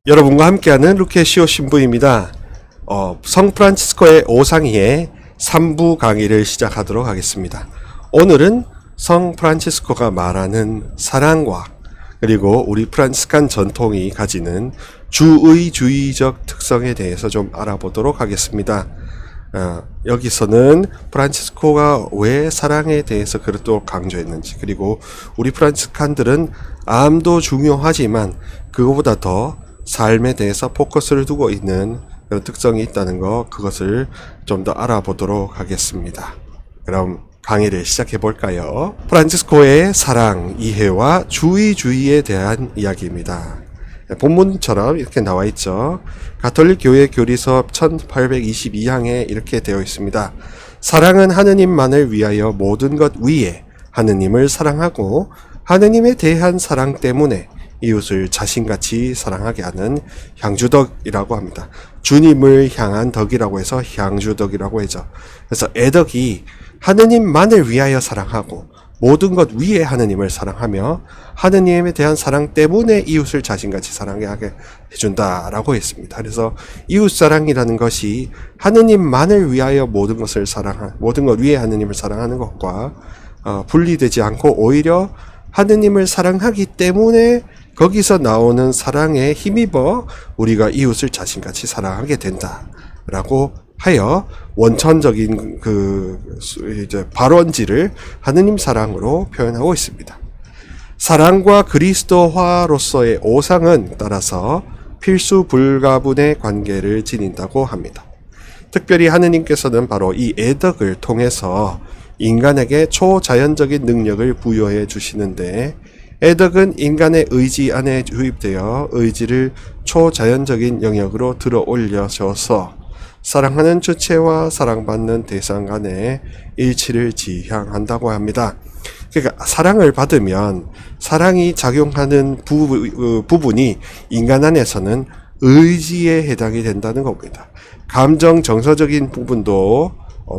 여러분과 함께하는 루케시오 신부입니다. 성 프란치스코의 오상이의 3부 강의를 시작하도록 하겠습니다. 오늘은 성 프란치스코가 말하는 사랑과 그리고 우리 프란치스칸 전통이 가지는 주의주의적 특성에 대해서 좀 알아보도록 하겠습니다. 여기서는 프란치스코가 왜 사랑에 대해서 그렇게 강조했는지, 그리고 우리 프란치스칸들은 암도 중요하지만 그거보다 더 삶에 대해서 포커스를 두고 있는 그런 특성이 있다는 거, 그것을 좀 더 알아보도록 하겠습니다. 그럼 강의를 시작해 볼까요? 프란치스코의 사랑, 이해와 주의주의에 대한 이야기입니다. 본문처럼 이렇게 나와 있죠. 가톨릭 교회 교리서 1822항에 이렇게 되어 있습니다. 사랑은 하느님만을 위하여 모든 것 위에 하느님을 사랑하고 하느님에 대한 사랑 때문에 이웃을 자신같이 사랑하게 하는 향주덕이라고 합니다. 주님을 향한 덕이라고 해서 향주덕이라고 하죠. 그래서 애덕이 하느님만을 위하여 사랑하고 모든 것 위에 하느님을 사랑하며 하느님에 대한 사랑 때문에 이웃을 자신같이 사랑하게 해준다라고 했습니다. 그래서 이웃사랑이라는 것이 하느님만을 위하여 모든 것 위에 하느님을 사랑하는 것과 분리되지 않고 오히려 하느님을 사랑하기 때문에 거기서 나오는 사랑에 힘입어 우리가 이웃을 자신같이 사랑하게 된다라고 하여 원천적인 발원지를 하느님 사랑으로 표현하고 있습니다. 사랑과 그리스도화로서의 오상은 따라서 필수 불가분의 관계를 지닌다고 합니다. 특별히 하느님께서는 바로 이 애덕을 통해서 인간에게 초자연적인 능력을 부여해 주시는데, 애덕은 인간의 의지 안에 주입되어 의지를 초자연적인 영역으로 들어 올려줘서 사랑하는 주체와 사랑받는 대상 간의 일치를 지향한다고 합니다. 그러니까 사랑을 받으면 사랑이 작용하는 부분이 인간 안에서는 의지에 해당이 된다는 겁니다. 감정 정서적인 부분도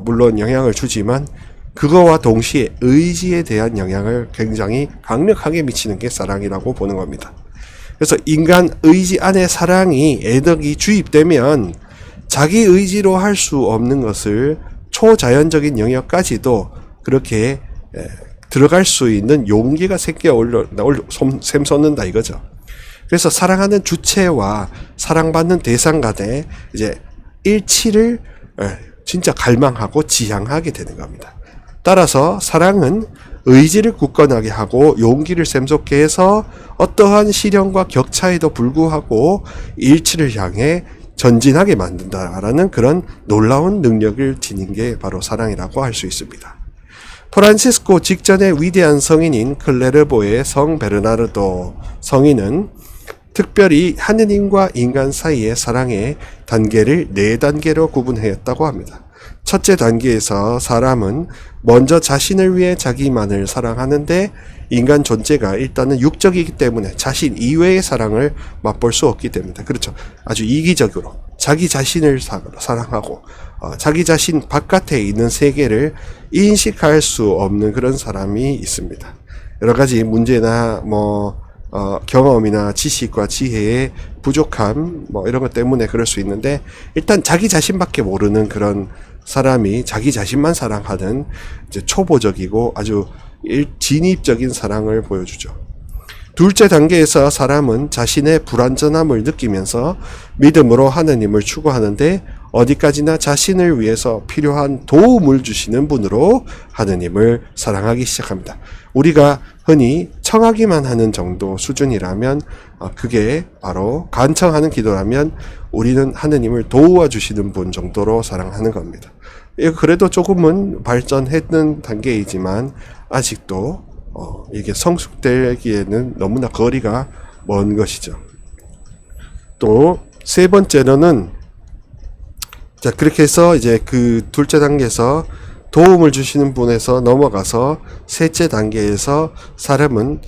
물론 영향을 주지만 그거와 동시에 의지에 대한 영향을 굉장히 강력하게 미치는 게 사랑이라고 보는 겁니다. 그래서 인간 의지 안에 사랑이, 애덕이 주입되면 자기 의지로 할 수 없는 것을 초자연적인 영역까지도 그렇게 들어갈 수 있는 용기가 샘솟는다 이거죠. 그래서 사랑하는 주체와 사랑받는 대상 간에 이제 일치를 진짜 갈망하고 지향하게 되는 겁니다. 따라서 사랑은 의지를 굳건하게 하고 용기를 샘솟게 해서 어떠한 시련과 격차에도 불구하고 일치를 향해 전진하게 만든다라는 그런 놀라운 능력을 지닌 게 바로 사랑이라고 할 수 있습니다. 프란치스코 직전의 위대한 성인인 클레르보의 성 베르나르도 성인은 특별히 하느님과 인간 사이의 사랑의 단계를 4단계로 구분하였다고 합니다. 첫째 단계에서 사람은 먼저 자신을 위해 자기만을 사랑하는데, 인간 존재가 일단은 육적이기 때문에 자신 이외의 사랑을 맛볼 수 없기 때문이다. 그렇죠. 아주 이기적으로 자기 자신을 사랑하고 자기 자신 바깥에 있는 세계를 인식할 수 없는 그런 사람이 있습니다. 여러 가지 문제나 경험이나 지식과 지혜의 부족함 이런 것 때문에 그럴 수 있는데, 일단 자기 자신밖에 모르는 그런 사람이 자기 자신만 사랑하는 이제 초보적이고 아주 진입적인 사랑을 보여주죠. 둘째 단계에서 사람은 자신의 불완전함을 느끼면서 믿음으로 하느님을 추구하는데, 어디까지나 자신을 위해서 필요한 도움을 주시는 분으로 하느님을 사랑하기 시작합니다. 우리가 흔히 청하기만 하는 정도 수준이라면, 그게 바로 간청하는 기도라면 우리는 하느님을 도와주시는 분 정도로 사랑하는 겁니다. 그래도 조금은 발전했는 단계이지만 아직도 이게 성숙되기에는 너무나 거리가 먼 것이죠. 또 세 번째로는, 그렇게 해서 이제 그 둘째 단계에서 도움을 주시는 분에서 넘어가서 셋째 단계에서 사람은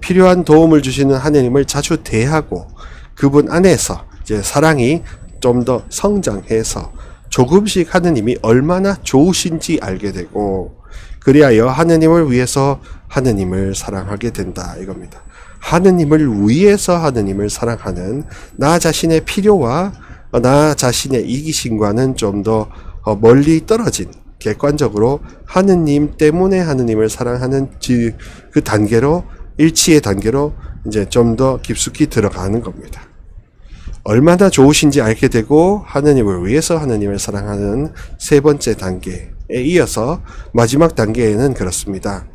필요한 도움을 주시는 하느님을 자주 대하고 그분 안에서 이제 사랑이 좀 더 성장해서 조금씩 하느님이 얼마나 좋으신지 알게 되고, 그리하여 하느님을 위해서 하느님을 사랑하게 된다 이겁니다. 하느님을 위해서 하느님을 사랑하는 나 자신의 필요와 나 자신의 이기심과는 좀 더 멀리 떨어진 객관적으로 하느님 때문에 하느님을 사랑하는 그 단계로 일치의 단계로 이제 좀 더 깊숙이 들어가는 겁니다. 얼마나 좋으신지 알게 되고 하느님을 위해서 하느님을 사랑하는 세 번째 단계에 이어서 마지막 단계에는 그렇습니다.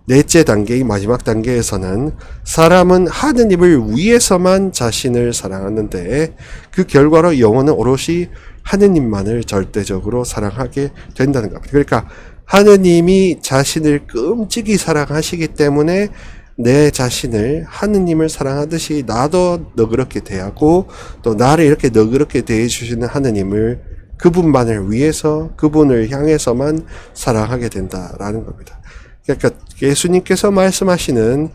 넷째 단계의 마지막 단계에서는 사람은 하느님을 위해서만 자신을 사랑하는데 그 결과로 영혼은 오롯이 하느님만을 절대적으로 사랑하게 된다는 겁니다. 그러니까 하느님이 자신을 끔찍이 사랑하시기 때문에 내 자신을 하느님을 사랑하듯이 나도 너그럽게 대하고 또 나를 이렇게 너그럽게 대해주시는 하느님을 그분만을 위해서 그분을 향해서만 사랑하게 된다라는 겁니다. 그러니까 예수님께서 말씀하시는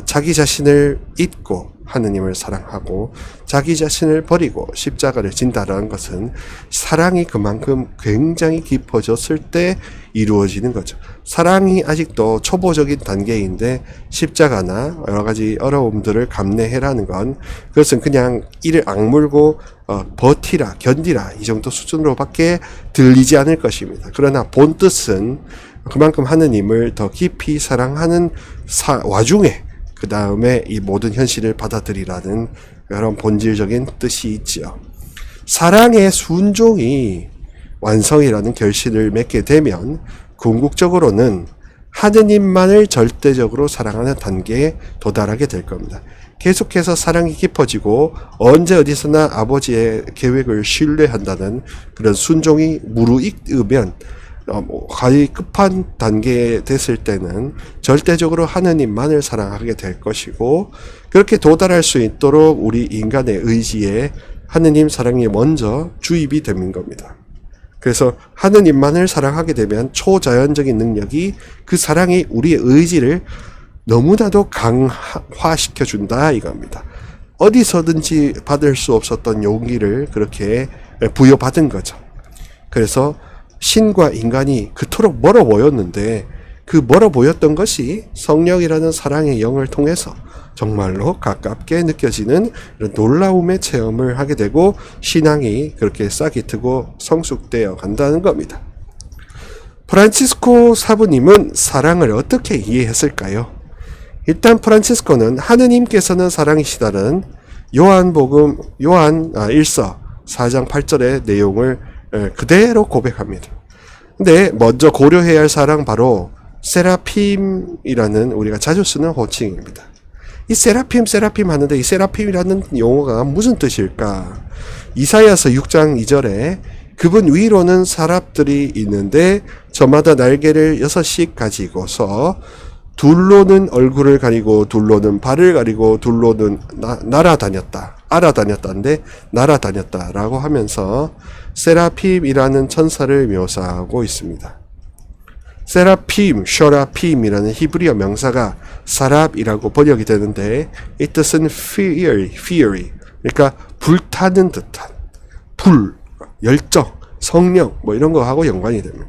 자기 자신을 잊고 하느님을 사랑하고 자기 자신을 버리고 십자가를 진다라는 것은 사랑이 그만큼 굉장히 깊어졌을 때 이루어지는 거죠. 사랑이 아직도 초보적인 단계인데 십자가나 여러 가지 어려움들을 감내해라는 건 그것은 그냥 이를 악물고 버티라 견디라 이 정도 수준으로밖에 들리지 않을 것입니다. 그러나 본뜻은 그만큼 하느님을 더 깊이 사랑하는 와중에 그 다음에 이 모든 현실을 받아들이라는 그런 본질적인 뜻이 있지요. 사랑의 순종이 완성이라는 결실을 맺게 되면 궁극적으로는 하느님만을 절대적으로 사랑하는 단계에 도달하게 될 겁니다. 계속해서 사랑이 깊어지고 언제 어디서나 아버지의 계획을 신뢰한다는 그런 순종이 무르익으면 거의 끝판 단계에 됐을 때는 절대적으로 하느님만을 사랑하게 될 것이고 그렇게 도달할 수 있도록 우리 인간의 의지에 하느님 사랑이 먼저 주입이 되는 겁니다. 그래서 하느님만을 사랑하게 되면 초자연적인 능력이 그 사랑이 우리의 의지를 너무나도 강화시켜 준다 이겁니다. 어디서든지 받을 수 없었던 용기를 그렇게 부여받은 거죠. 그래서 신과 인간이 그토록 멀어 보였는데 그 멀어 보였던 것이 성령이라는 사랑의 영을 통해서 정말로 가깝게 느껴지는 이런 놀라움의 체험을 하게 되고 신앙이 그렇게 싹이 트고 성숙되어 간다는 겁니다. 프란치스코 사부님은 사랑을 어떻게 이해했을까요? 일단 프란치스코는 하느님께서는 사랑이시다는 요한복음 1서 4장 8절의 내용을 그대로 고백합니다. 근데 먼저 고려해야 할 사랑 바로 세라핌이라는 우리가 자주 쓰는 호칭입니다. 이 세라핌 하는데 이 세라핌이라는 용어가 무슨 뜻일까? 이사야서 6장 2절에 그분 위로는 사람들이 있는데 저마다 날개를 6씩 가지고서 둘로는 얼굴을 가리고 둘로는 발을 가리고 둘로는 알아다녔다인데 날아다녔다라고 하면서 세라핌이라는 천사를 묘사하고 있습니다. 세라핌, 셔라핌이라는 히브리어 명사가 사랍이라고 번역이 되는데 이 뜻은 fiery 그러니까 불타는 듯한 불, 열정, 성령 뭐 이런 거하고 연관이 됩니다.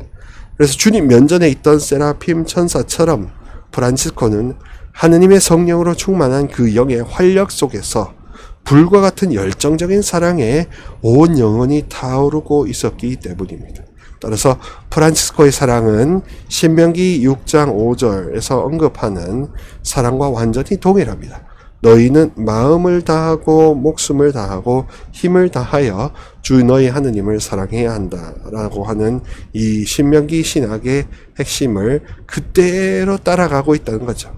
그래서 주님 면전에 있던 세라핌 천사처럼 프란치스코는 하느님의 성령으로 충만한 그 영의 활력 속에서 불과 같은 열정적인 사랑에 온 영혼이 타오르고 있었기 때문입니다. 따라서 프란치스코의 사랑은 신명기 6장 5절에서 언급하는 사랑과 완전히 동일합니다. 너희는 마음을 다하고 목숨을 다하고 힘을 다하여 주 너희 하느님을 사랑해야 한다라고 하는 이 신명기 신학의 핵심을 그대로 따라가고 있다는 거죠.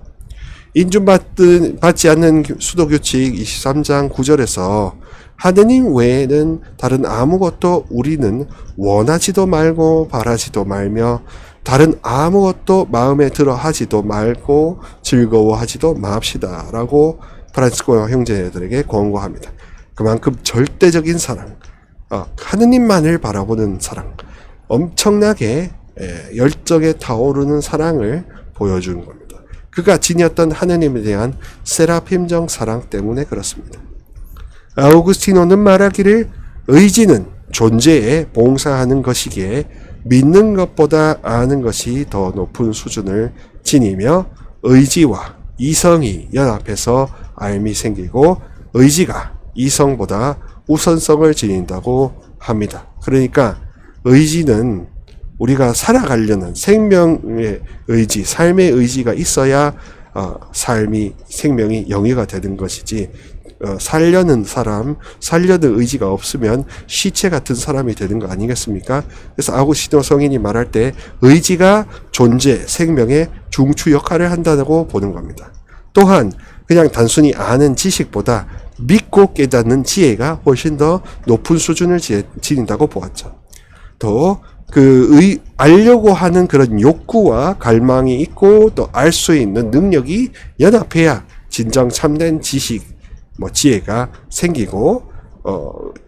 인준받지 않는 수도규칙 23장 9절에서 하느님 외에는 다른 아무것도 우리는 원하지도 말고 바라지도 말며 다른 아무것도 마음에 들어 하지도 말고 즐거워하지도 맙시다 라고 프란치스코 형제들에게 권고합니다. 그만큼 절대적인 사랑, 하느님만을 바라보는 사랑, 엄청나게 열정에 타오르는 사랑을 보여주는 겁니다. 그가 지녔던 하느님에 대한 세라핌적 사랑 때문에 그렇습니다. 아우구스티노는 말하기를 의지는 존재에 봉사하는 것이기에 믿는 것보다 아는 것이 더 높은 수준을 지니며 의지와 이성이 연합해서 알미 생기고 의지가 이성보다 우선성을 지닌다고 합니다. 그러니까 의지는 우리가 살아가려는 생명의 의지, 삶의 의지가 있어야 생명이 영위가 되는 것이지, 살려는 의지가 없으면 시체 같은 사람이 되는 거 아니겠습니까? 그래서 아구스티노 성인이 말할 때 의지가 존재, 생명의 중추 역할을 한다고 보는 겁니다. 또한 그냥 단순히 아는 지식보다 믿고 깨닫는 지혜가 훨씬 더 높은 수준을 지닌다고 보았죠. 또 알려고 하는 그런 욕구와 갈망이 있고 또 알 수 있는 능력이 연합해야 진정 참된 지식, 지혜가 생기고,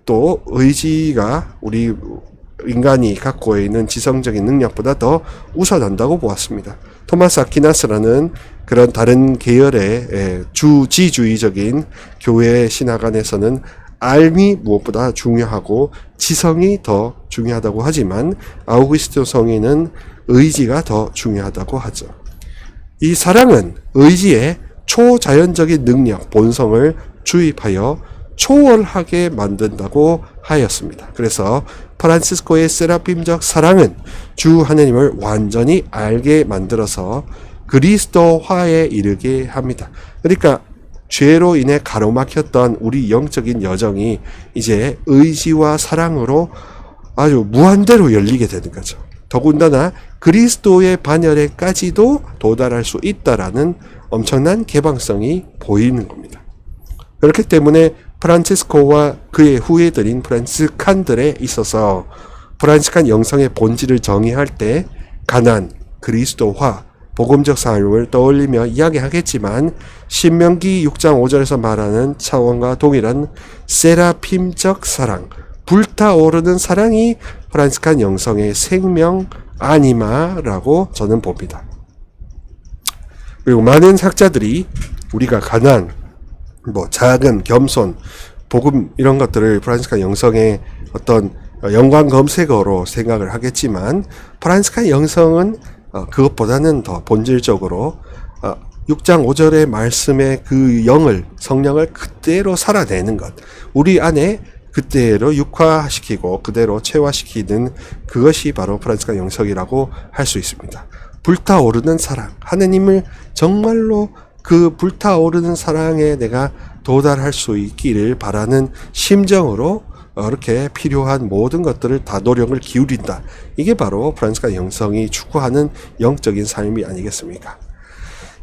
또 의지가 우리 인간이 갖고 있는 지성적인 능력보다 더 우선한다고 보았습니다. 토마스 아퀴나스라는 그런 다른 계열의 주지주의적인 교회 신학 안에서는 알미 무엇보다 중요하고 지성이 더 중요하다고 하지만 아우구스티노 성인은 의지가 더 중요하다고 하죠. 이 사랑은 의지의 초자연적인 능력, 본성을 주입하여 초월하게 만든다고 하였습니다. 그래서 프란치스코의 세라핌적 사랑은 주 하나님을 완전히 알게 만들어서 그리스도화에 이르게 합니다. 그러니까 죄로 인해 가로막혔던 우리 영적인 여정이 이제 의지와 사랑으로 아주 무한대로 열리게 되는 거죠. 더군다나 그리스도의 반열에까지도 도달할 수 있다라는 엄청난 개방성이 보이는 겁니다. 그렇기 때문에 프란치스코와 그의 후예들인 프란치스칸들에 있어서 프란치스칸 영성의 본질을 정의할 때 가난, 그리스도화, 복음적 삶을 떠올리며 이야기하겠지만 신명기 6장 5절에서 말하는 차원과 동일한 세라핌적 사랑, 불타오르는 사랑이 프란치스칸 영성의 생명 아니마라고 저는 봅니다. 그리고 많은 학자들이 우리가 가난, 자금, 겸손, 복음 이런 것들을 프란치스칸 영성의 어떤 연관 검색어로 생각을 하겠지만 프란치스칸 영성은 그것보다는 더 본질적으로 6장 5절의 말씀의 그 성령을 그대로 살아내는 것, 우리 안에 그대로 육화시키고 그대로 체화시키는 그것이 바로 프란치스칸 영성이라고 할 수 있습니다. 불타오르는 사랑, 하느님을 정말로 그 불타오르는 사랑에 내가 도달할 수 있기를 바라는 심정으로 이렇게 필요한 모든 것들을 다 노력을 기울인다. 이게 바로 프란치스칸 영성이 추구하는 영적인 삶이 아니겠습니까?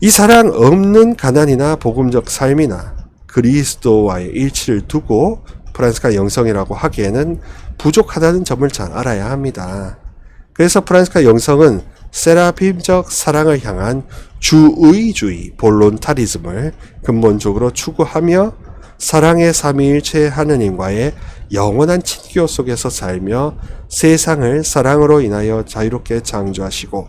이 사랑 없는 가난이나 복음적 삶이나 그리스도와의 일치를 두고 프란치스칸 영성이라고 하기에는 부족하다는 점을 잘 알아야 합니다. 그래서 프란치스칸 영성은 세라핌적 사랑을 향한 주의주의, 볼론타리즘을 근본적으로 추구하며 사랑의 삼위일체 하느님과의 영원한 친교 속에서 살며 세상을 사랑으로 인하여 자유롭게 창조하시고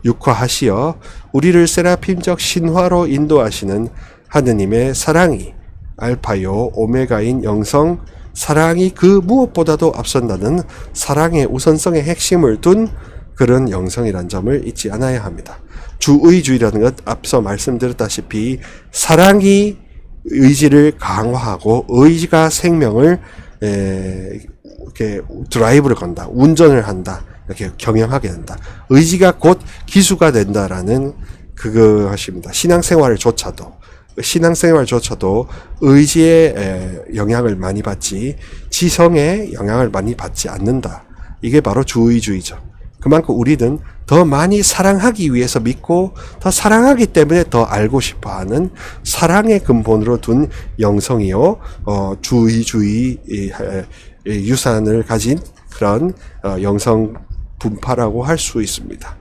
육화하시어 우리를 세라핌적 신화로 인도하시는 하느님의 사랑이 알파요 오메가인 영성, 사랑이 그 무엇보다도 앞선다는 사랑의 우선성의 핵심을 둔 그런 영성이란 점을 잊지 않아야 합니다. 주의주의라는 것 앞서 말씀드렸다시피 사랑이 의지를 강화하고 의지가 생명을 이렇게 드라이브를 건다, 운전을 한다, 이렇게 경영하게 된다. 의지가 곧 기수가 된다라는 그것입니다. 신앙생활조차도 의지의 영향을 많이 받지 지성의 영향을 많이 받지 않는다. 이게 바로 주의주의죠. 그만큼 우리는 더 많이 사랑하기 위해서 믿고 더 사랑하기 때문에 더 알고 싶어하는 사랑의 근본으로 둔 영성이요, 주의주의 유산을 가진 그런 영성 분파라고 할 수 있습니다.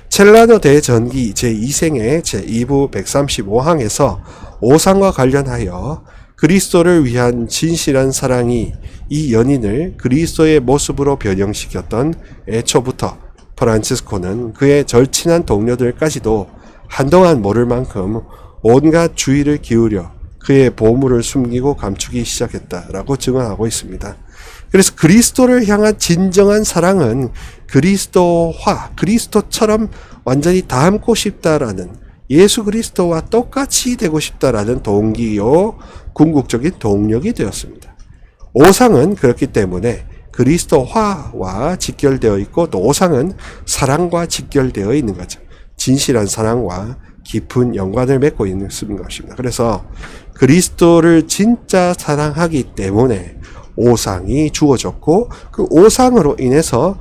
첼라노 대전기 제2생의 제2부 135항에서 오상과 관련하여 그리스도를 위한 진실한 사랑이 이 연인을 그리스도의 모습으로 변형시켰던 애초부터 프란치스코는 그의 절친한 동료들까지도 한동안 모를 만큼 온갖 주의를 기울여 그의 보물을 숨기고 감추기 시작했다라고 증언하고 있습니다. 그래서 그리스도를 향한 진정한 사랑은 그리스도처럼 완전히 닮고 싶다라는 예수 그리스도와 똑같이 되고 싶다라는 동기요, 궁극적인 동력이 되었습니다. 오상은 그렇기 때문에 그리스도화와 직결되어 있고, 또 오상은 사랑과 직결되어 있는 거죠. 진실한 사랑과 깊은 연관을 맺고 있는 것입니다. 그래서 그리스도를 진짜 사랑하기 때문에 오상이 주어졌고, 그 오상으로 인해서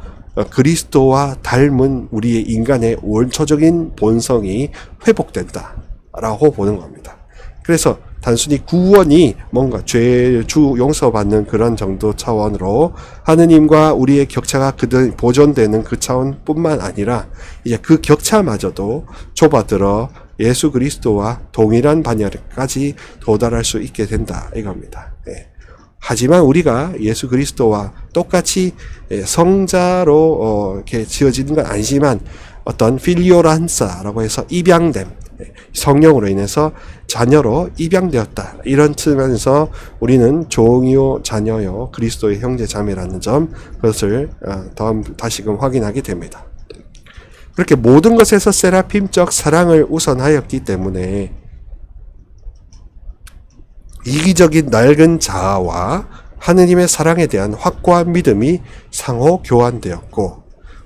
그리스도와 닮은 우리의 인간의 원초적인 본성이 회복된다라고 보는 겁니다. 그래서 단순히 구원이 뭔가 죄주 용서받는 그런 정도 차원으로 하느님과 우리의 격차가 보존되는 그 차원뿐만 아니라 이제 그 격차마저도 좁아들어 예수 그리스도와 동일한 반열까지 도달할 수 있게 된다 이겁니다. 예. 하지만 우리가 예수 그리스도와 똑같이 성자로 이렇게 지어지는 건 아니지만 어떤 필리오란사라고 해서 입양됨, 성령으로 인해서 자녀로 입양되었다, 이런 측면에서 우리는 종이요 자녀요 그리스도의 형제 자매라는 점, 그것을 다시금 확인하게 됩니다. 그렇게 모든 것에서 세라핌적 사랑을 우선하였기 때문에 이기적인 낡은 자아와 하느님의 사랑에 대한 확고한 믿음이 상호 교환되었고,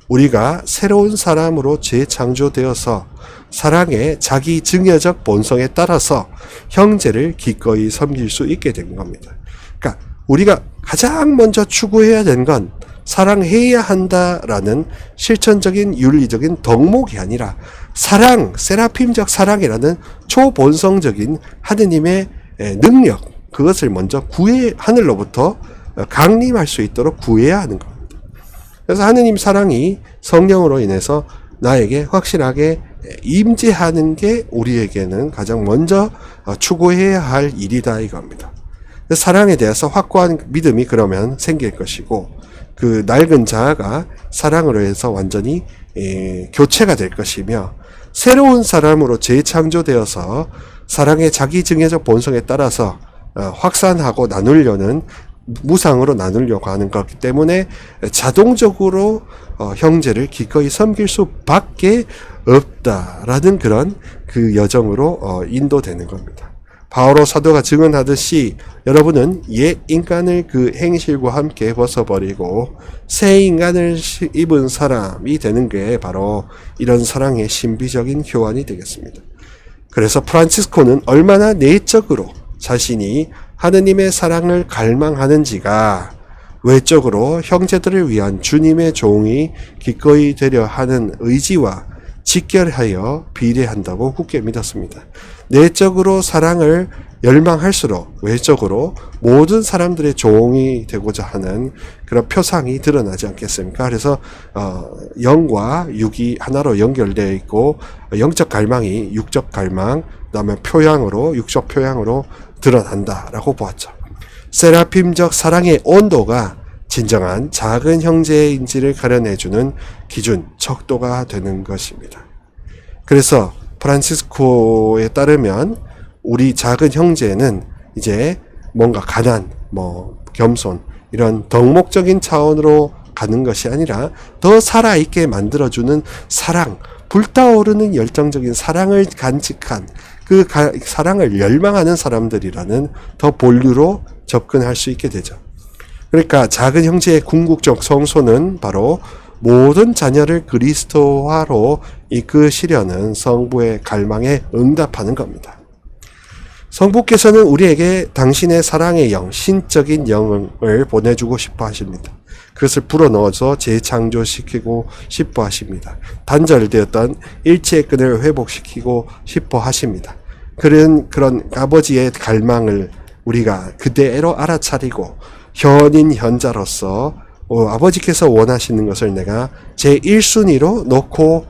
우리가 새로운 사람으로 재창조되어서 사랑의 자기 증여적 본성에 따라서 형제를 기꺼이 섬길 수 있게 된 겁니다. 그러니까 우리가 가장 먼저 추구해야 되는 건 사랑해야 한다라는 실천적인 윤리적인 덕목이 아니라 사랑, 세라핌적 사랑이라는 초본성적인 하느님의 능력, 그것을 먼저 하늘로부터 강림할 수 있도록 구해야 하는 겁니다. 그래서 하느님 사랑이 성령으로 인해서 나에게 확실하게 임재하는 게 우리에게는 가장 먼저 추구해야 할 일이다 이겁니다. 사랑에 대해서 확고한 믿음이 그러면 생길 것이고, 그 낡은 자아가 사랑으로 해서 완전히 교체가 될 것이며, 새로운 사람으로 재창조되어서 사랑의 자기 증여적 본성에 따라서 확산하고 나누려는, 무상으로 나누려고 하는 것이기 때문에 자동적으로 형제를 기꺼이 섬길 수밖에 없다라는 그런 그 여정으로 인도되는 겁니다. 바오로 사도가 증언하듯이 여러분은 옛 인간을 그 행실과 함께 벗어버리고 새 인간을 입은 사람이 되는 게 바로 이런 사랑의 신비적인 교환이 되겠습니다. 그래서 프란치스코는 얼마나 내적으로 자신이 하느님의 사랑을 갈망하는지가 외적으로 형제들을 위한 주님의 종이 기꺼이 되려 하는 의지와 직결하여 비례한다고 굳게 믿었습니다. 내적으로 사랑을 열망할수록 외적으로 모든 사람들의 종이 되고자 하는 그런 표상이 드러나지 않겠습니까? 그래서 영과 육이 하나로 연결되어 있고, 영적 갈망이 육적 갈망, 그다음에 표양으로, 육적 표양으로 드러난다라고 보았죠. 세라핌적 사랑의 온도가 진정한 작은 형제의 인지를 가려내주는 기준, 척도가 되는 것입니다. 그래서 프란치스코에 따르면 우리 작은 형제는 이제 뭔가 가난, 겸손, 이런 덕목적인 차원으로 가는 것이 아니라 더 살아있게 만들어주는 사랑, 불타오르는 열정적인 사랑을 간직한, 그 사랑을 열망하는 사람들이라는 더 본류로 접근할 수 있게 되죠. 그러니까 작은 형제의 궁극적 성소는 바로 모든 자녀를 그리스도화로 이끄시려는 성부의 갈망에 응답하는 겁니다. 성부께서는 우리에게 당신의 사랑의 영, 신적인 영을 보내주고 싶어 하십니다. 그것을 불어넣어서 재창조시키고 싶어 하십니다. 단절되었던 일체의 끈을 회복시키고 싶어 하십니다. 그런 아버지의 갈망을 우리가 그대로 알아차리고 현인 현자로서 아버지께서 원하시는 것을 내가 제1순위로 놓고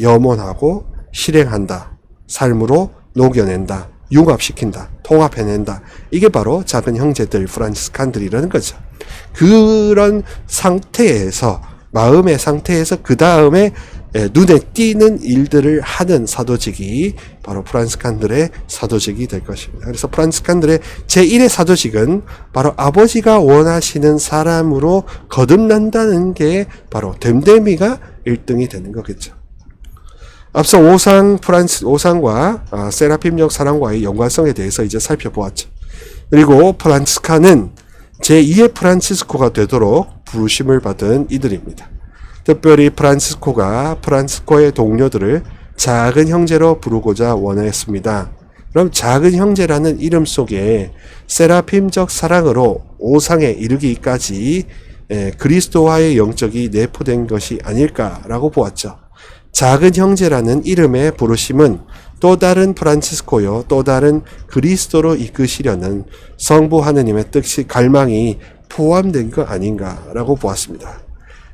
염원하고 실행한다. 삶으로 녹여낸다. 융합시킨다. 통합해낸다. 이게 바로 작은 형제들, 프란치스칸들이라는 거죠. 그런 상태에서, 마음의 상태에서 그 다음에 눈에 띄는 일들을 하는 사도직이 바로 프란치스칸들의 사도직이 될 것입니다. 그래서 프란치스칸들의 제1의 사도직은 바로 아버지가 원하시는 사람으로 거듭난다는 게 바로 됨됨이가 1등이 되는 거겠죠. 앞서 오상과 세라핌적 사랑과의 연관성에 대해서 이제 살펴보았죠. 그리고 프란치스카는 제2의 프란치스코가 되도록 부르심을 받은 이들입니다. 특별히 프란치스코의 동료들을 작은 형제로 부르고자 원했습니다. 그럼 작은 형제라는 이름 속에 세라핌적 사랑으로 오상에 이르기까지 그리스도와의 영적이 내포된 것이 아닐까라고 보았죠. 작은 형제라는 이름의 부르심은 또 다른 프란치스코요, 또 다른 그리스도로 이끄시려는 성부 하느님의 뜻이 갈망이 포함된 거 아닌가라고 보았습니다.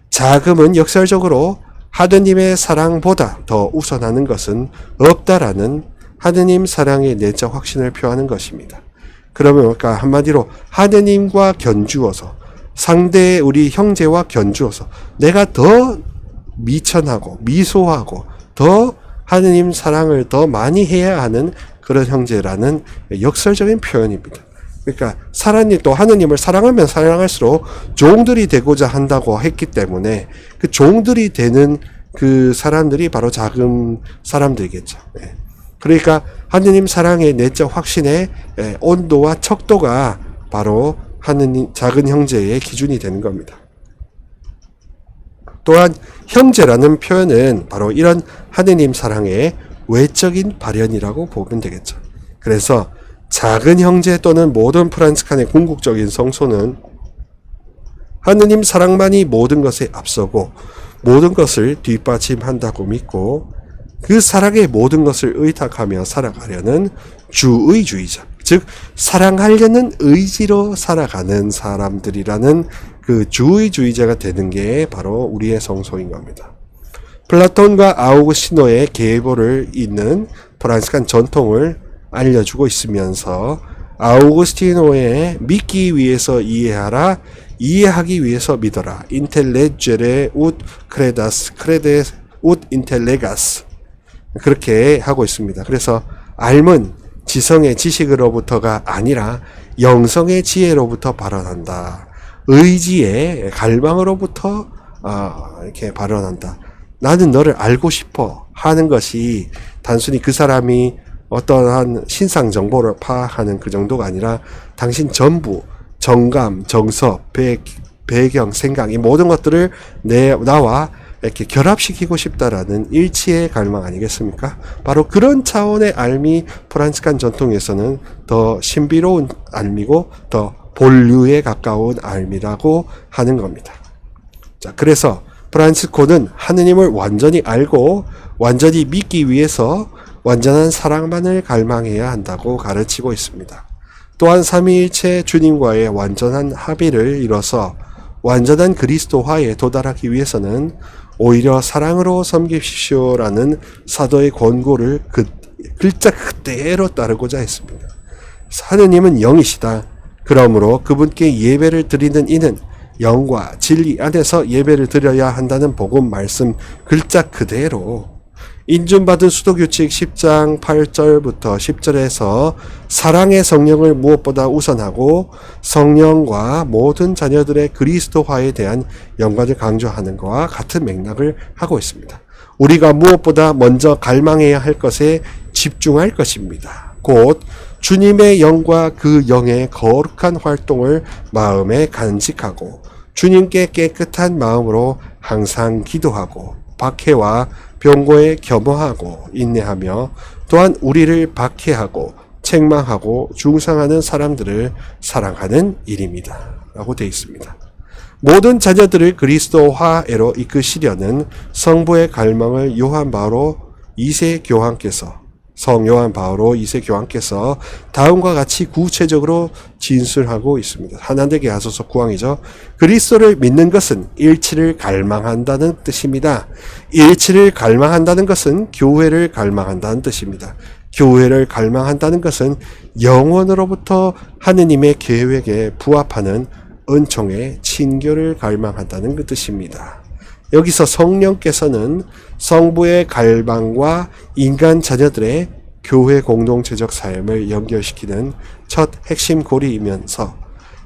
자금은 역설적으로 하느님의 사랑보다 더 우선하는 것은 없다라는 하느님 사랑의 내적 확신을 표하는 것입니다. 그러면 그러니까 한마디로 하느님과 견주어서 상대의 우리 형제와 견주어서 내가 더 미천하고 미소하고 더 하느님 사랑을 더 많이 해야 하는 그런 형제라는 역설적인 표현입니다. 그러니까 사람이 또 하느님을 사랑하면 사랑할수록 종들이 되고자 한다고 했기 때문에 그 종들이 되는 그 사람들이 바로 작은 사람들이겠죠. 그러니까 하느님 사랑의 내적 확신의 온도와 척도가 바로 하느님 작은 형제의 기준이 되는 겁니다. 또한 형제라는 표현은 바로 이런 하느님 사랑의 외적인 발현이라고 보면 되겠죠. 그래서 작은 형제 또는 모든 프란치스칸의 궁극적인 성소는 하느님 사랑만이 모든 것에 앞서고 모든 것을 뒷받침한다고 믿고 그 사랑의 모든 것을 의탁하며 살아가려는 주의주의자, 즉 사랑하려는 의지로 살아가는 사람들이라는 그 주의주의자가 되는 게 바로 우리의 성소인 겁니다. 플라톤과 아우구스티노의 계보를 잇는 프란치스칸 전통을 알려주고 있으면서 아우구스티노의 믿기 위해서 이해하라, 이해하기 위해서 믿어라, 인텔레제레 웃 크레데스 웃 인텔레가스, 그렇게 하고 있습니다. 그래서 삶은 지성의 지식으로부터가 아니라 영성의 지혜로부터 발현한다. 의지의 갈망으로부터 이렇게 발현한다. 나는 너를 알고 싶어 하는 것이 단순히 그 사람이 어떠한 신상 정보를 파악하는 그 정도가 아니라 당신 전부, 정감, 정서, 배경, 생각, 이 모든 것들을 나와 이렇게 결합시키고 싶다라는 일치의 갈망 아니겠습니까? 바로 그런 차원의 알미 프란치스칸 전통에서는 더 신비로운 알미고 더 본류에 가까운 알미라고 하는 겁니다. 자, 그래서 프란치스코는 하느님을 완전히 알고 완전히 믿기 위해서 완전한 사랑만을 갈망해야 한다고 가르치고 있습니다. 또한 삼위일체 주님과의 완전한 합의를 이뤄서 완전한 그리스도화에 도달하기 위해서는 오히려 사랑으로 섬기십시오라는 사도의 권고를 글자 그대로 따르고자 했습니다. 하느님은 영이시다. 그러므로 그분께 예배를 드리는 이는 영과 진리 안에서 예배를 드려야 한다는 복음 말씀 글자 그대로 인준받은 수도규칙 10장 8절부터 10절에서 사랑의 성령을 무엇보다 우선하고 성령과 모든 자녀들의 그리스도화에 대한 연관을 강조하는 것과 같은 맥락을 하고 있습니다. 우리가 무엇보다 먼저 갈망해야 할 것에 집중할 것입니다. 곧 주님의 영과 그 영의 거룩한 활동을 마음에 간직하고 주님께 깨끗한 마음으로 항상 기도하고 박해와 병고에 겸허하고 인내하며 또한 우리를 박해하고 책망하고 중상하는 사람들을 사랑하는 일입니다. 라고 되어 있습니다. 모든 자녀들을 그리스도화로 이끄시려는 성부의 갈망을 성요한 바오로 2세 교황께서 다음과 같이 구체적으로 진술하고 있습니다. 하나님께 하소서 9항이죠. 그리스도를 믿는 것은 일치를 갈망한다는 뜻입니다. 일치를 갈망한다는 것은 교회를 갈망한다는 뜻입니다. 교회를 갈망한다는 것은 영원으로부터 하느님의 계획에 부합하는 은총의 친교를 갈망한다는 그 뜻입니다. 여기서 성령께서는 성부의 갈망과 인간 자녀들의 교회 공동체적 삶을 연결시키는 첫 핵심 고리이면서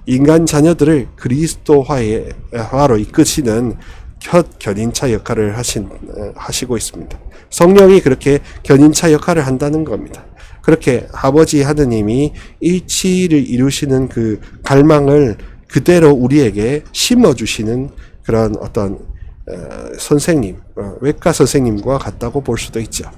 인간 자녀들을 그리스도화로 이끄시는 첫 견인차 역할을 하시고 있습니다. 성령이 그렇게 견인차 역할을 한다는 겁니다. 그렇게 아버지 하느님이 일치를 이루시는 그 갈망을 그대로 우리에게 심어주시는 그런 어떤 선생님, 외과 선생님과 같다고 볼 수도 있죠.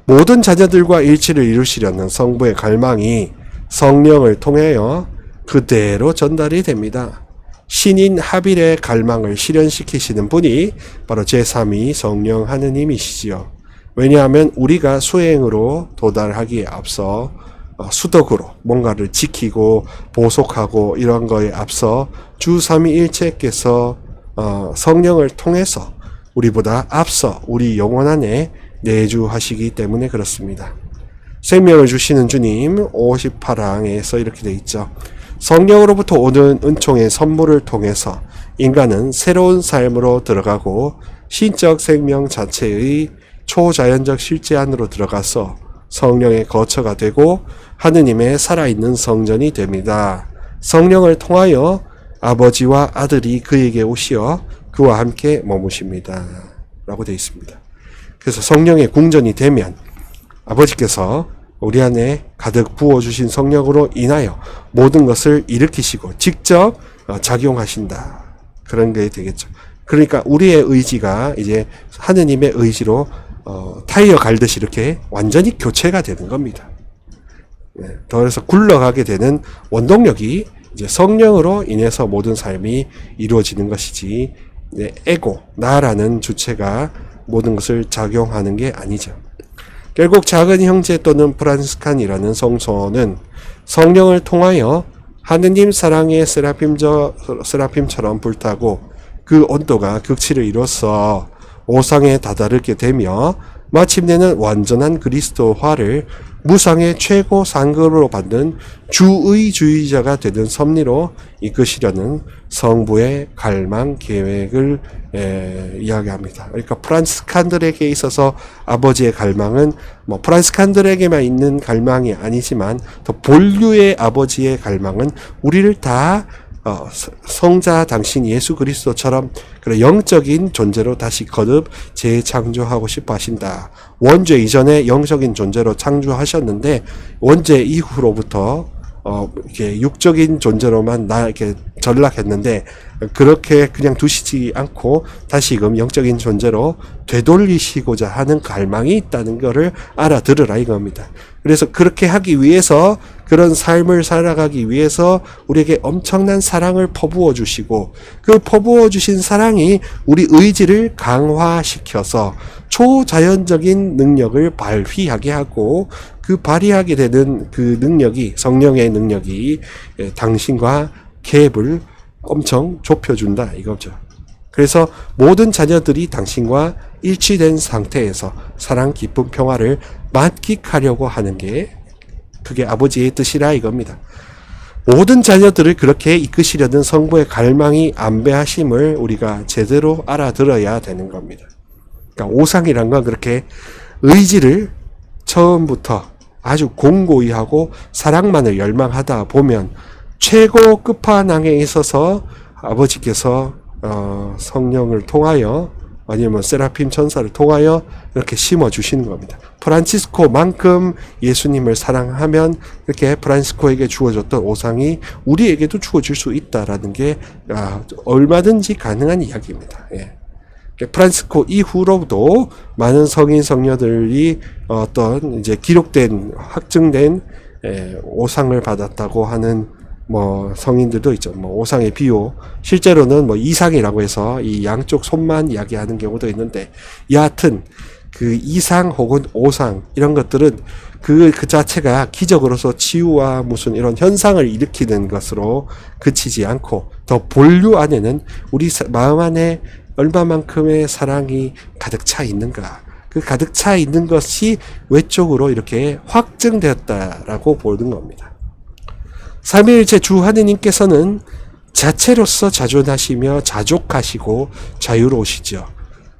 모든 자녀들과 일치를 이루시려는 성부의 갈망이 성령을 통하여 그대로 전달이 됩니다. 신인 하빌의 갈망을 실현시키시는 분이 바로 제3위 성령 하느님이시지요. 왜냐하면 우리가 수행으로 도달하기에 앞서 수덕으로 뭔가를 지키고 보속하고 이런 거에 앞서 주 삼위일체께서 성령을 통해서 우리보다 앞서 우리 영혼 안에 내주하시기 때문에 그렇습니다. 생명을 주시는 주님 58항에서 이렇게 돼 있죠. 성령으로부터 오는 은총의 선물을 통해서 인간은 새로운 삶으로 들어가고 신적 생명 자체의 초자연적 실제 안으로 들어가서 성령의 거처가 되고 하느님의 살아있는 성전이 됩니다. 성령을 통하여 아버지와 아들이 그에게 오시어 그와 함께 머무십니다. 라고 되어 있습니다. 그래서 성령의 궁전이 되면 아버지께서 우리 안에 가득 부어주신 성령으로 인하여 모든 것을 일으키시고 직접 작용하신다. 그런 게 되겠죠. 그러니까 우리의 의지가 이제 하느님의 의지로 타이어 갈듯이 이렇게 완전히 교체가 되는 겁니다. 더 그래서 굴러가게 되는 원동력이 이제 성령으로 인해서 모든 삶이 이루어지는 것이지 에고, 나라는 주체가 모든 것을 작용하는 게 아니죠. 결국 작은 형제 또는 프란스칸이라는 성소는 성령을 통하여 하느님 사랑의 세라핌처럼 불타고 그 온도가 극치를 이뤄서 오상에 다다르게 되며 마침내는 완전한 그리스도화를 무상의 최고 상급으로 받는 주의주의자가 되는 섭리로 이끄시려는 성부의 갈망 계획을 이야기합니다. 그러니까 프란스칸들에게 있어서 아버지의 갈망은 뭐 프란스칸들에게만 있는 갈망이 아니지만 더 본류의 아버지의 갈망은 우리를 다 성자 당신 예수 그리스도처럼 그런 영적인 존재로 다시 거듭 재창조하고 싶어 하신다. 원죄 이전에 영적인 존재로 창조하셨는데 원죄 이후로부터 이렇게 육적인 존재로만 이렇게 전락했는데 그렇게 그냥 두시지 않고 다시금 영적인 존재로 되돌리시고자 하는 갈망이 있다는 것을 알아들으라 이겁니다. 그래서 그렇게 하기 위해서 그런 삶을 살아가기 위해서 우리에게 엄청난 사랑을 퍼부어 주시고 그 퍼부어 주신 사랑이 우리 의지를 강화시켜서 초자연적인 능력을 발휘하게 하고 그 발휘하게 되는 그 능력이 성령의 능력이 당신과 갭을 엄청 좁혀준다 이거죠. 그래서 모든 자녀들이 당신과 일치된 상태에서 사랑, 기쁨, 평화를 만끽하려고 하는 게 그게 아버지의 뜻이라 이겁니다. 모든 자녀들을 그렇게 이끄시려는 성부의 갈망이 안배하심을 우리가 제대로 알아들어야 되는 겁니다. 그러니까 오상이란 건 그렇게 의지를 처음부터 아주 공고히 하고 사랑만을 열망하다 보면 최고 끝판왕에 있어서 아버지께서 성령을 통하여 아니면 세라핌 천사를 통하여 이렇게 심어주시는 겁니다. 프란치스코만큼 예수님을 사랑하면 이렇게 프란치스코에게 주어졌던 오상이 우리에게도 주어질 수 있다라는 게 얼마든지 가능한 이야기입니다. 프란치스코 이후로도 많은 성인 성녀들이 어떤 이제 기록된 확증된 오상을 받았다고 하는 뭐 성인들도 있죠. 뭐 오상의 비유, 실제로는 뭐 이상이라고 해서 이 양쪽 손만 이야기하는 경우도 있는데 여하튼 그 이상 혹은 오상 이런 것들은 그 자체가 기적으로서 치유와 무슨 이런 현상을 일으키는 것으로 그치지 않고 더 본류 안에는 우리 마음 안에 얼마만큼의 사랑이 가득 차 있는가, 그 가득 차 있는 것이 외적으로 이렇게 확증되었다라고 보는 겁니다. 삼위일체 주 하느님께서는 자체로서 자존하시며 자족하시고 자유로우시죠.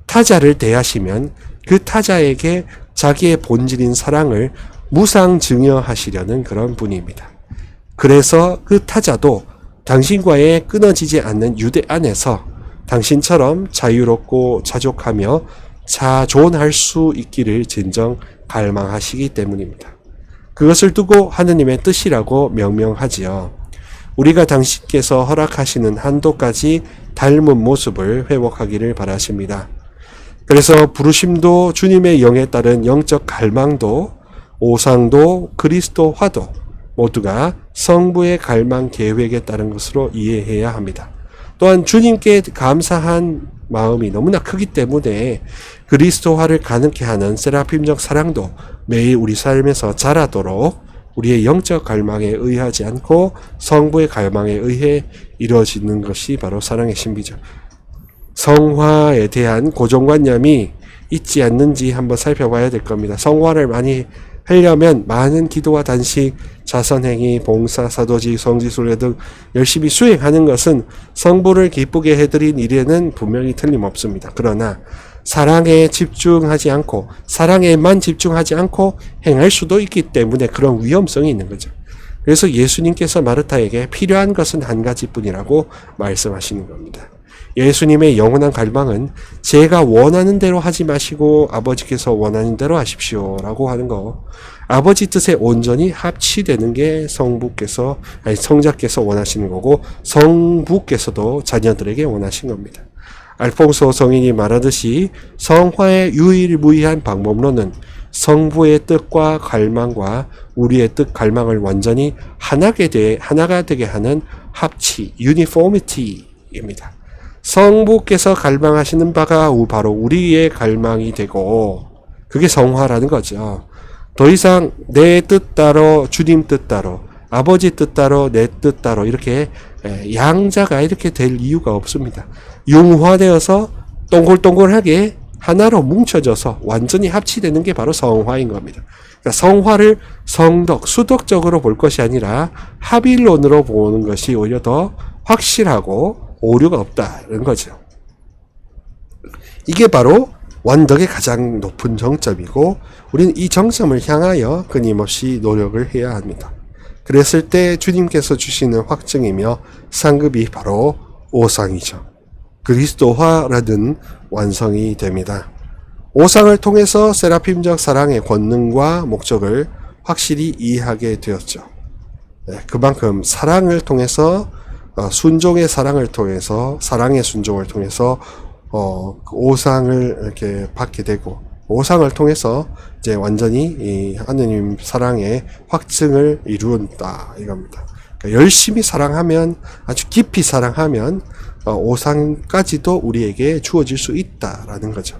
타자를 대하시면 그 타자에게 자기의 본질인 사랑을 무상 증여하시려는 그런 분입니다. 그래서 그 타자도 당신과의 끊어지지 않는 유대 안에서 당신처럼 자유롭고 자족하며 자존할 수 있기를 진정 갈망하시기 때문입니다. 그것을 두고 하느님의 뜻이라고 명명하지요. 우리가 당신께서 허락하시는 한도까지 닮은 모습을 회복하기를 바라십니다. 그래서 부르심도 주님의 영에 따른 영적 갈망도 오상도 그리스도화도 모두가 성부의 갈망 계획에 따른 것으로 이해해야 합니다. 또한 주님께 감사한 마음이 너무나 크기 때문에 그리스도화를 가능케 하는 세라핌적 사랑도 매일 우리 삶에서 자라도록 우리의 영적 갈망에 의하지 않고 성부의 갈망에 의해 이루어지는 것이 바로 사랑의 신비죠. 성화에 대한 고정관념이 있지 않는지 한번 살펴봐야 될 겁니다. 성화를 많이 하려면 많은 기도와 단식, 자선행위, 봉사, 사도직, 성지순례 등 열심히 수행하는 것은 성부를 기쁘게 해드린 일에는 분명히 틀림없습니다. 그러나 사랑에만 집중하지 않고 행할 수도 있기 때문에 그런 위험성이 있는 거죠. 그래서 예수님께서 마르타에게 필요한 것은 한 가지뿐이라고 말씀하시는 겁니다. 예수님의 영원한 갈망은 제가 원하는 대로 하지 마시고 아버지께서 원하는 대로 하십시오 라고 하는 거, 아버지 뜻에 온전히 합치되는 게 성자께서 원하시는 거고 성부께서도 자녀들에게 원하신 겁니다. 알퐁소 성인이 말하듯이 성화의 유일무이한 방법론은 성부의 뜻과 갈망과 우리의 뜻 갈망을 완전히 하나가 되게 하는 합치, 유니포미티입니다. 성부께서 갈망하시는 바가 바로 우리의 갈망이 되고 그게 성화라는 거죠. 더 이상 내 뜻 따로 주님 뜻 따로 아버지 뜻 따로 내 뜻 따로 이렇게 양자가 이렇게 될 이유가 없습니다. 융화되어서 동글동글하게 하나로 뭉쳐져서 완전히 합치되는 게 바로 성화인 겁니다. 그러니까 성화를 수덕적으로 볼 것이 아니라 합일론으로 보는 것이 오히려 더 확실하고 오류가 없다는 거죠. 이게 바로 완덕의 가장 높은 정점이고 우리는 이 정점을 향하여 끊임없이 노력을 해야 합니다. 그랬을 때 주님께서 주시는 확증이며 상급이 바로 오상이죠. 그리스도화라는 완성이 됩니다. 오상을 통해서 세라핌적 사랑의 권능과 목적을 확실히 이해하게 되었죠. 그만큼 사랑을 통해서 순종의 사랑을 통해서 사랑의 순종을 통해서 오상을 이렇게 받게 되고 오상을 통해서 이제 완전히 이 하느님 사랑의 확증을 이룬다 이겁니다. 그러니까 열심히 사랑하면 아주 깊이 사랑하면 오상까지도 우리에게 주어질 수 있다라는 거죠.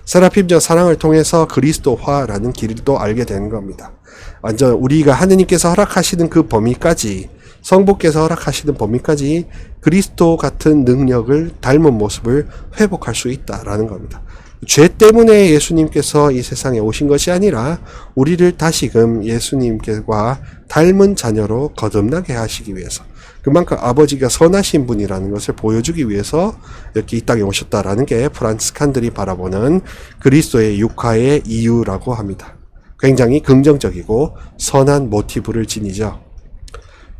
세라핌적 사랑을 통해서 그리스도화라는 길도 알게 되는 겁니다. 완전 우리가 하느님께서 허락하시는 그 범위까지 성부께서 허락하시는 범위까지 그리스도 같은 능력을 닮은 모습을 회복할 수 있다라는 겁니다. 죄 때문에 예수님께서 이 세상에 오신 것이 아니라 우리를 다시금 예수님과 닮은 자녀로 거듭나게 하시기 위해서 그만큼 아버지가 선하신 분이라는 것을 보여주기 위해서 이렇게 이 땅에 오셨다라는 게 프란치스칸들이 바라보는 그리스도의 육화의 이유라고 합니다. 굉장히 긍정적이고 선한 모티브를 지니죠.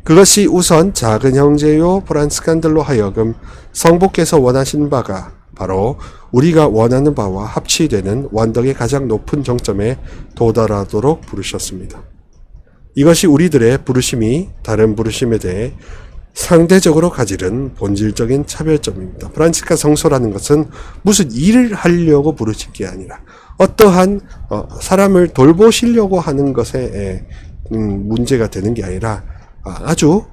그것이 우선 작은 형제요 프란치스칸들로 하여금 성부께서 원하시는 바가 바로 우리가 원하는 바와 합치되는 완덕의 가장 높은 정점에 도달하도록 부르셨습니다. 이것이 우리들의 부르심이 다른 부르심에 대해 상대적으로 가지는 본질적인 차별점입니다. 프란치스칸 성소라는 것은 무슨 일을 하려고 부르신 게 아니라 어떠한 사람을 돌보시려고 하는 것에 문제가 되는 게 아니라 아주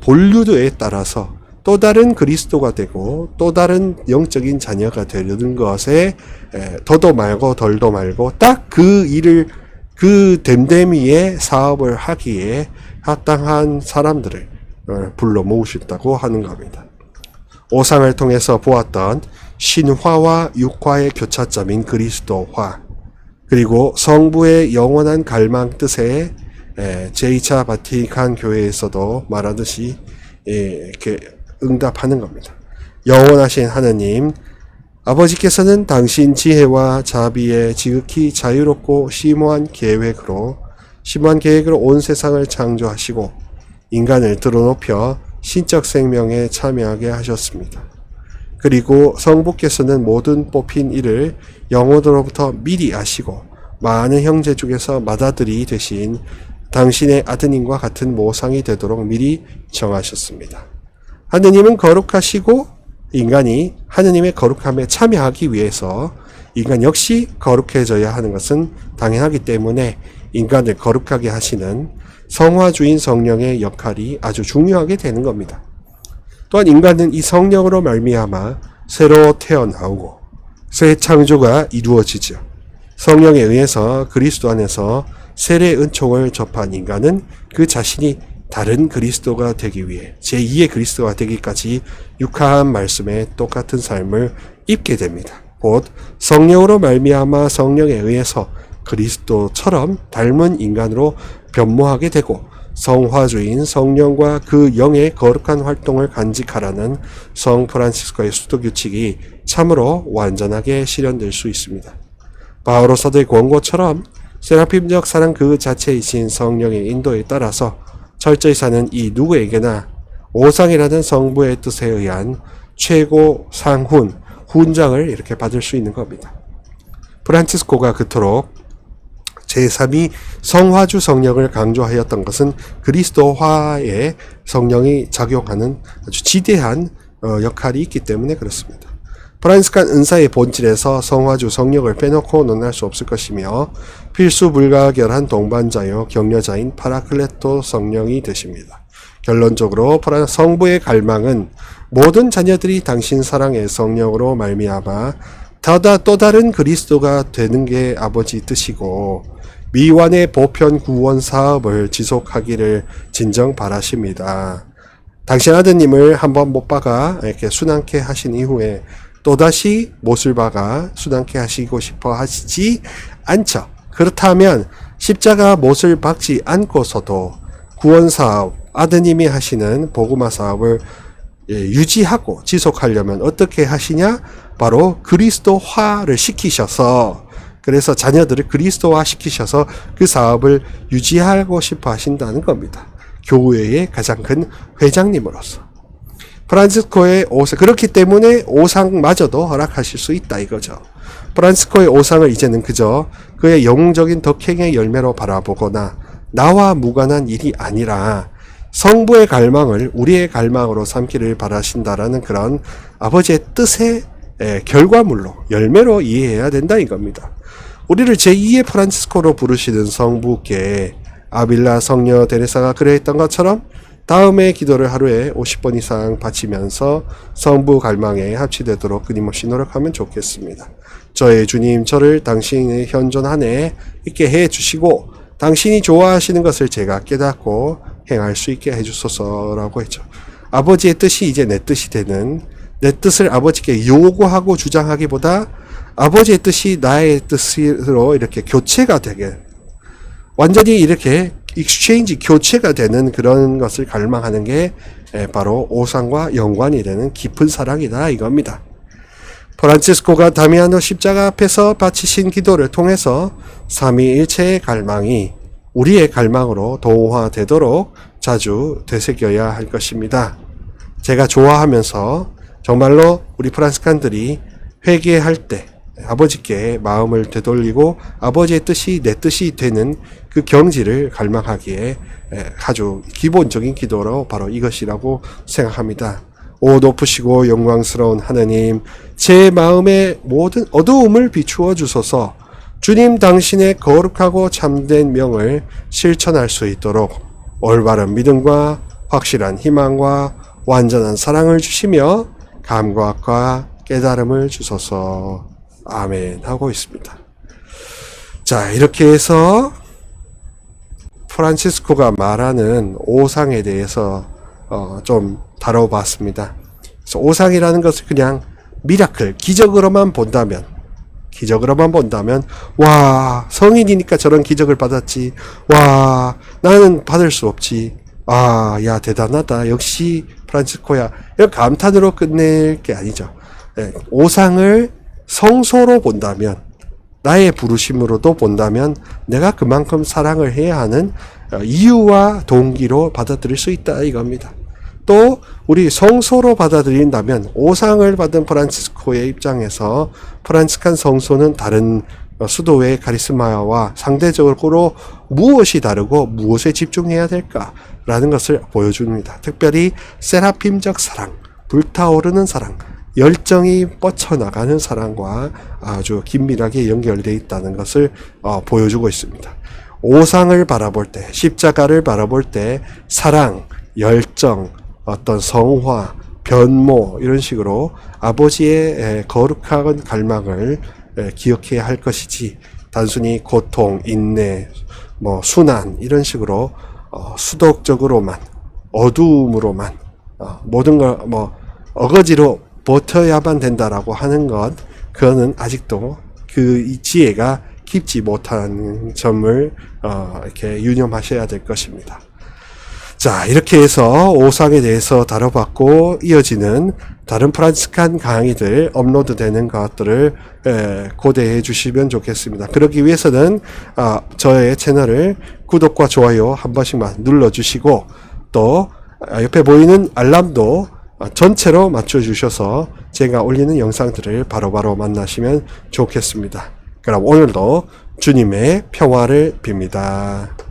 본류도에 따라서 또 다른 그리스도가 되고 또 다른 영적인 자녀가 되는 것에 더도 말고 덜도 말고 딱 그 일을 그 댐댐이의 사업을 하기에 합당한 사람들을 불러 모으셨다고 하는 겁니다. 오상을 통해서 보았던 신화와 육화의 교차점인 그리스도화 그리고 성부의 영원한 갈망 뜻에 제2차 바티칸 교회에서도 말하듯이 이렇게 응답하는 겁니다. 영원하신 하느님 아버지께서는 당신 지혜와 자비에 지극히 자유롭고 심오한 계획으로 온 세상을 창조하시고 인간을 드러높여 신적 생명에 참여하게 하셨습니다. 그리고 성부께서는 모든 뽑힌 이를 영혼으로부터 미리 아시고 많은 형제 중에서 맏아들이 되신 당신의 아드님과 같은 모상이 되도록 미리 정하셨습니다. 하느님은 거룩하시고 인간이 하느님의 거룩함에 참여하기 위해서 인간 역시 거룩해져야 하는 것은 당연하기 때문에 인간을 거룩하게 하시는 성화주인 성령의 역할이 아주 중요하게 되는 겁니다. 또한 인간은 이 성령으로 말미암아 새로 태어나오고 새 창조가 이루어지죠. 성령에 의해서 그리스도 안에서 세례 은총을 접한 인간은 그 자신이 다른 그리스도가 되기 위해 제2의 그리스도가 되기까지 육화한 말씀에 똑같은 삶을 입게 됩니다. 곧 성령으로 말미암아 성령에 의해서 그리스도처럼 닮은 인간으로 변모하게 되고 성화주인 성령과 그 영의 거룩한 활동을 간직하라는 성 프란시스코의 수도 규칙이 참으로 완전하게 실현될 수 있습니다. 바오로 사도의 권고처럼 세라핌적 사랑 그 자체이신 성령의 인도에 따라서 철저히 사는 이 누구에게나 오상이라는 성부의 뜻에 의한 최고 상훈, 훈장을 이렇게 받을 수 있는 겁니다. 프란치스코가 그토록 제3위 성화주 성령을 강조하였던 것은 그리스도화에 성령이 작용하는 아주 지대한 역할이 있기 때문에 그렇습니다. 프란시스칸 은사의 본질에서 성화주 성령을 빼놓고 논할 수 없을 것이며 필수 불가결한 동반자요 격려자인 파라클레토 성령이 되십니다. 결론적으로 성부의 갈망은 모든 자녀들이 당신 사랑의 성령으로 말미암아 또 다른 그리스도가 되는 게 아버지 뜻이고 미완의 보편 구원 사업을 지속하기를 진정 바라십니다. 당신 아드님을 한번 못 박아 이렇게 순환케 하신 이후에 또다시 못을 박아 순환케 하시고 싶어 하시지 않죠. 그렇다면 십자가 못을 박지 않고서도 구원 사업, 아드님이 하시는 복음화 사업을 유지하고 지속하려면 어떻게 하시냐? 바로 그리스도화를 시키셔서 그래서 자녀들을 그리스도화 시키셔서 그 사업을 유지하고 싶어 하신다는 겁니다. 교회의 가장 큰 회장님으로서. 프란시스코의 오상, 그렇기 때문에 오상마저도 허락하실 수 있다 이거죠. 프란시스코의 오상을 이제는 그저 그의 영웅적인 덕행의 열매로 바라보거나 나와 무관한 일이 아니라 성부의 갈망을 우리의 갈망으로 삼기를 바라신다라는 그런 아버지의 뜻의 결과물로 열매로 이해해야 된다 이겁니다. 우리를 제2의 프란치스코로 부르시는 성부께 아빌라 성녀 데레사가 그랬던 것처럼 다음의 기도를 하루에 50번 이상 바치면서 성부 갈망에 합치되도록 끊임없이 노력하면 좋겠습니다. 저의 주님, 저를 당신의 현존 안에 있게 해주시고 당신이 좋아하시는 것을 제가 깨닫고 행할 수 있게 해주소서라고 했죠. 아버지의 뜻이 이제 내 뜻이 되는, 내 뜻을 아버지께 요구하고 주장하기보다 아버지의 뜻이 나의 뜻으로 이렇게 교체가 되게, 완전히 이렇게 익스체인지, 교체가 되는 그런 것을 갈망하는 게 바로 오상과 연관이 되는 깊은 사랑이다 이겁니다. 프란치스코가 다미아노 십자가 앞에서 바치신 기도를 통해서 삼위일체의 갈망이 우리의 갈망으로 동화되도록 자주 되새겨야 할 것입니다. 제가 좋아하면서 정말로 우리 프란시스칸들이 회개할 때 아버지께 마음을 되돌리고 아버지의 뜻이 내 뜻이 되는 그 경지를 갈망하기에 아주 기본적인 기도로 바로 이것이라고 생각합니다. 오 높으시고 영광스러운 하느님, 제 마음의 모든 어두움을 비추어 주소서. 주님 당신의 거룩하고 참된 명을 실천할 수 있도록 올바른 믿음과 확실한 희망과 완전한 사랑을 주시며 감각과 깨달음을 주소서. 아멘 하고 있습니다. 자, 이렇게 해서 프란치스코가 말하는 오상에 대해서 좀 다뤄봤습니다. 그래서 오상이라는 것을 그냥 미라클, 기적으로만 본다면, 와, 성인이니까 저런 기적을 받았지. 와, 나는 받을 수 없지. 아, 야, 대단하다. 역시 프란치스코야. 이런 감탄으로 끝낼 게 아니죠. 오상을 성소로 본다면, 나의 부르심으로도 본다면 내가 그만큼 사랑을 해야 하는 이유와 동기로 받아들일 수 있다 이겁니다. 또 우리 성소로 받아들인다면 오상을 받은 프란치스코의 입장에서 프란치스칸 성소는 다른 수도의 카리스마와 상대적으로 무엇이 다르고 무엇에 집중해야 될까라는 것을 보여줍니다. 특별히 세라핌적 사랑, 불타오르는 사랑, 열정이 뻗쳐나가는 사랑과 아주 긴밀하게 연결되어 있다는 것을 보여주고 있습니다. 오상을 바라볼 때, 십자가를 바라볼 때 사랑, 열정, 어떤 성화, 변모 이런 식으로 아버지의 거룩한 갈망을 기억해야 할 것이지 단순히 고통, 인내, 순환 이런 식으로 수독적으로만 어두움으로만 모든 걸 어거지로 버텨야만 된다라고 하는 것 그거는 아직도 그 지혜가 깊지 못한 점을 이렇게 유념하셔야 될 것입니다. 자, 이렇게 해서 오상에 대해서 다뤄봤고 이어지는 다른 프란치스칸 강의들 업로드 되는 것들을 고대해 주시면 좋겠습니다. 그러기 위해서는 저의 채널을 구독과 좋아요 한 번씩만 눌러주시고 또 옆에 보이는 알람도 전체로 맞춰주셔서 제가 올리는 영상들을 바로바로 만나시면 좋겠습니다. 그럼 오늘도 주님의 평화를 빕니다.